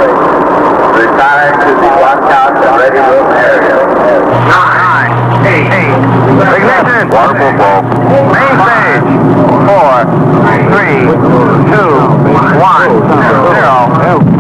Retiring to the watch-out and ready room area. 9, 8, ignition. Waterful bulb. Main stage. 4, 3, 2, 1, 0.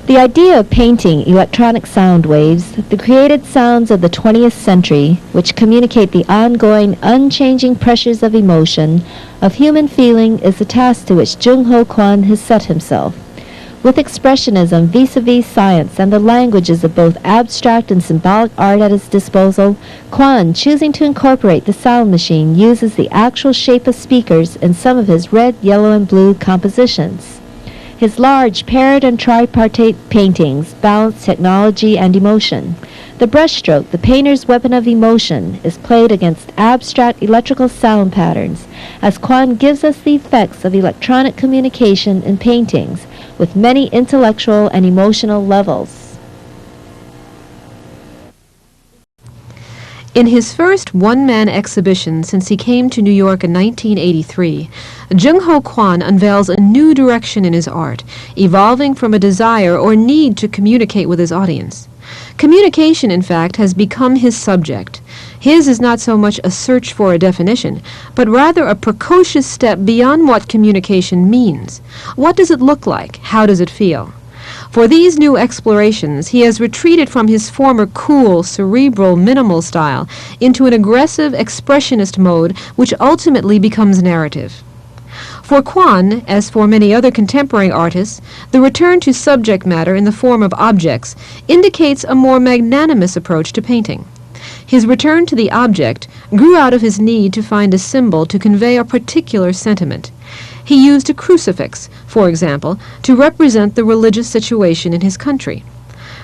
The idea of painting electronic sound waves, the created sounds of the 20th century, which communicate the ongoing, unchanging pressures of emotion, of human feeling, is the task to which Jung Ho Kwan has set himself. With expressionism vis-a-vis science and the languages of both abstract and symbolic art at his disposal, Kwan, choosing to incorporate the sound machine, uses the actual shape of speakers in some of his red, yellow, and blue compositions. His large parrot and tripartite paintings balance technology and emotion. The brushstroke, the painter's weapon of emotion, is played against abstract electrical sound patterns, as Kwan gives us the effects of electronic communication in paintings with many intellectual and emotional levels. In his first one-man exhibition since he came to New York in 1983, Jung-Ho Kwan unveils a new direction in his art, evolving from a desire or need to communicate with his audience. Communication, in fact, has become his subject. His is not so much a search for a definition, but rather a precocious step beyond what communication means. What does it look like? How does it feel? For these new explorations, he has retreated from his former cool, cerebral, minimal style into an aggressive, expressionist mode which ultimately becomes narrative. For Kwan, as for many other contemporary artists, the return to subject matter in the form of objects indicates a more magnanimous approach to painting. His return to the object grew out of his need to find a symbol to convey a particular sentiment. He used a crucifix, for example, to represent the religious situation in his country.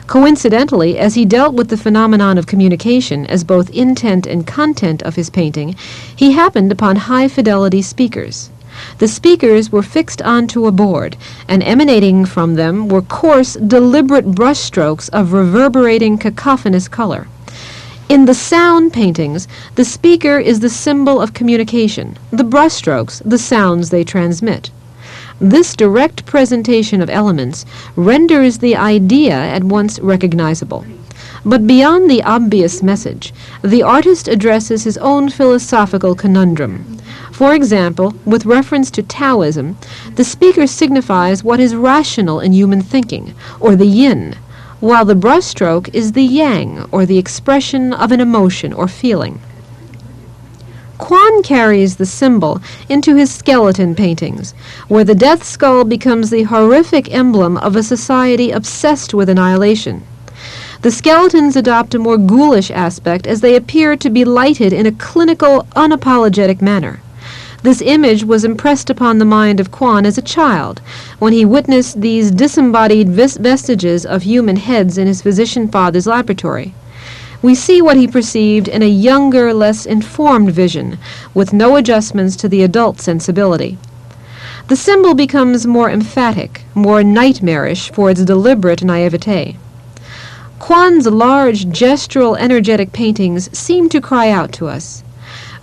Coincidentally, as he dealt with the phenomenon of communication as both intent and content of his painting, he happened upon high-fidelity speakers. The speakers were fixed onto a board, and emanating from them were coarse, deliberate brushstrokes of reverberating, cacophonous color. In the sound paintings, the speaker is the symbol of communication, the brushstrokes, the sounds they transmit. This direct presentation of elements renders the idea at once recognizable. But beyond the obvious message, the artist addresses his own philosophical conundrum. For example, with reference to Taoism, the speaker signifies what is rational in human thinking, or the yin, while the brushstroke is the yang, or the expression of an emotion or feeling. Kwan carries the symbol into his skeleton paintings, where the death skull becomes the horrific emblem of a society obsessed with annihilation. The skeletons adopt a more ghoulish aspect as they appear to be lighted in a clinical, unapologetic manner. This image was impressed upon the mind of Kwan as a child, when he witnessed these disembodied vestiges of human heads in his physician father's laboratory. We see what he perceived in a younger, less informed vision, with no adjustments to the adult sensibility. The symbol becomes more emphatic, more nightmarish for its deliberate naivete. Kwan's large, gestural, energetic paintings seem to cry out to us.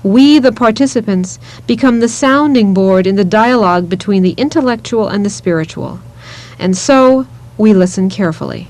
We, the participants, become the sounding board in the dialogue between the intellectual and the spiritual. And so, we listen carefully.